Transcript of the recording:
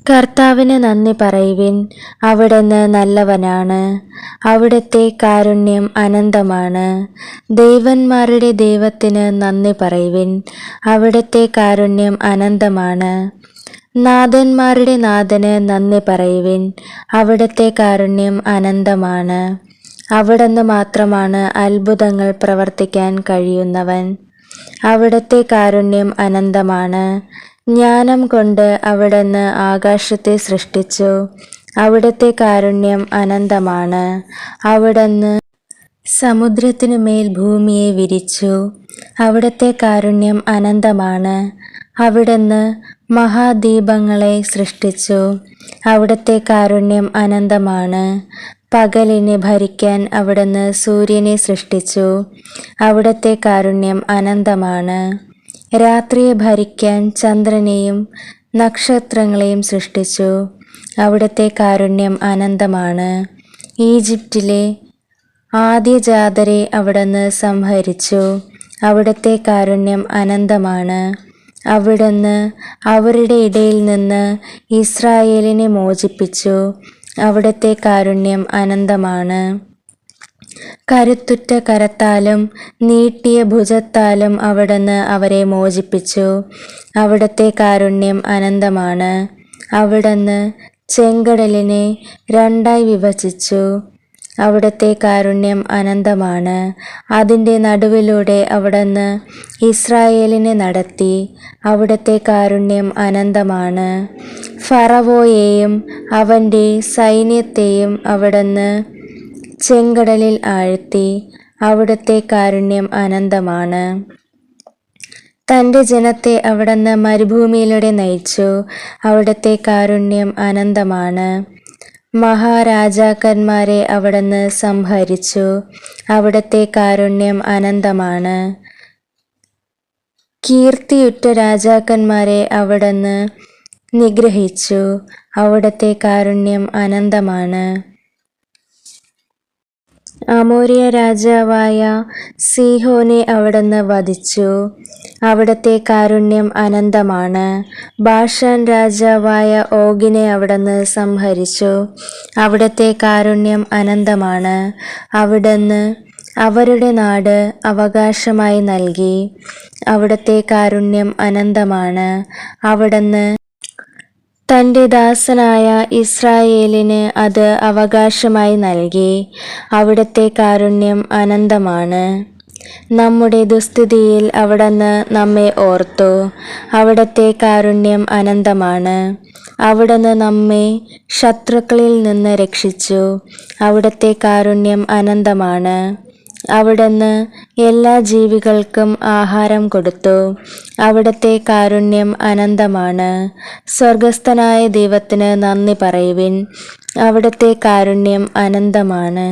കർത്താവിന് നന്ദി പറയുവിൻ, അവിടുന്ന് നല്ലവനാണ്. അവിടുത്തെ കാരുണ്യം അനന്തമാണ്. ദൈവന്മാരുടെ ദൈവത്തിന് നന്ദി പറയുവിൻ, അവിടുത്തെ കാരുണ്യം അനന്തമാണ്. നാഥന്മാരുടെ നാഥന് നന്ദി പറയുവിൻ, അവിടുത്തെ കാരുണ്യം അനന്തമാണ്. അവിടുന്ന് മാത്രമാണ് അത്ഭുതങ്ങൾ പ്രവർത്തിക്കാൻ കഴിയുന്നവൻ. അവിടുത്തെ കാരുണ്യം അനന്തമാണ്. ജ്ഞാനം കൊണ്ട് അവിടുന്ന് ആകാശത്തെ സൃഷ്ടിച്ചു. അവിടുത്തെ കാരുണ്യം അനന്തമാണ്. അവിടുന്ന് സമുദ്രത്തിനുമേൽ ഭൂമിയെ വിരിച്ചു. അവിടുത്തെ കാരുണ്യം അനന്തമാണ്. അവിടുന്ന് മഹാദ്വീപങ്ങളെ സൃഷ്ടിച്ചു. അവിടുത്തെ കാരുണ്യം അനന്തമാണ്. പകലിനെ ഭരിക്കാൻ അവിടുന്ന് സൂര്യനെ സൃഷ്ടിച്ചു. അവിടുത്തെ കാരുണ്യം അനന്തമാണ്. രാത്രിയെ ഭരിക്കാൻ ചന്ദ്രനെയും നക്ഷത്രങ്ങളെയും സൃഷ്ടിച്ചു. അവിടുത്തെ കാരുണ്യം അനന്തമാണ്. ഈജിപ്തിലെ ആദ്യജാതരെ അവിടുന്ന് സംഹരിച്ചു. അവിടുത്തെ കാരുണ്യം അനന്തമാണ്. അവിടുന്ന് അവരുടെ ഇടയിൽ നിന്ന് ഇസ്രായേലിനെ മോചിപ്പിച്ചു. അവിടുത്തെ കാരുണ്യം അനന്തമാണ്. കരുത്തുറ്റ കരത്താലും നീട്ടിയ ഭുജത്താലും അവിടുന്ന് അവരെ മോചിപ്പിച്ചു. അവിടുത്തെ കാരുണ്യം അനന്തമാണ്. അവിടുന്ന് ചെങ്കടലിനെ രണ്ടായി വിഭജിച്ചു. അവിടുത്തെ കാരുണ്യം അനന്തമാണ്. അതിൻ്റെ നടുവിലൂടെ അവിടുന്ന് ഇസ്രായേലിനെ നടത്തി. അവിടുത്തെ കാരുണ്യം അനന്തമാണ്. ഫറവോയെയും അവൻ്റെ സൈന്യത്തെയും അവിടുന്ന് ചെങ്കടലിൽ ആഴ്ത്തി. അവിടുത്തെ കാരുണ്യം അനന്തമാണ്. തൻ്റെ ജനത്തെ അവിടുന്ന് മരുഭൂമിയിലൂടെ നയിച്ചു. അവിടുത്തെ കാരുണ്യം അനന്തമാണ്. മഹാരാജാക്കന്മാരെ അവിടുന്ന് സംഹരിച്ചു. അവിടുത്തെ കാരുണ്യം അനന്തമാണ്. കീർത്തിയുറ്റ രാജാക്കന്മാരെ അവിടുന്ന് നിഗ്രഹിച്ചു. അവിടുത്തെ കാരുണ്യം അനന്തമാണ്. അമോരിയ രാജാവായ സീഹോനെ അവിടുന്ന് വധിച്ചു. അവിടുത്തെ കാരുണ്യം അനന്തമാണ്. ബാഷാൻ രാജാവായ ഓഗിനെ അവിടുന്ന് സംഹരിച്ചു. അവിടുത്തെ കാരുണ്യം അനന്തമാണ്. അവിടുന്ന് അവരുടെ നാട് അവകാശമായി നൽകി. അവിടുത്തെ കാരുണ്യം അനന്തമാണ്. അവിടുന്ന് തൻ്റെ ദാസനായ ഇസ്രായേലിന് അത് അവകാശമായി നൽകി. അവിടുത്തെ കാരുണ്യം അനന്തമാണ്. നമ്മുടെ ദുസ്ഥിതിയിൽ അവിടുന്ന് നമ്മെ ഓർത്തു. അവിടുത്തെ കാരുണ്യം അനന്തമാണ്. അവിടുന്ന് നമ്മെ ശത്രുക്കളിൽ നിന്ന് രക്ഷിച്ചു. അവിടുത്തെ കാരുണ്യം അനന്തമാണ്. അവിടുന്ന് എല്ലാ ജീവികൾക്കും ആഹാരം കൊടുത്തു. അവിടുത്തെ കാരുണ്യം അനന്തമാണ്. സ്വർഗസ്ഥനായ ദൈവത്തിന് നന്ദി പറയുവിൻ, അവിടുത്തെ കാരുണ്യം അനന്തമാണ്.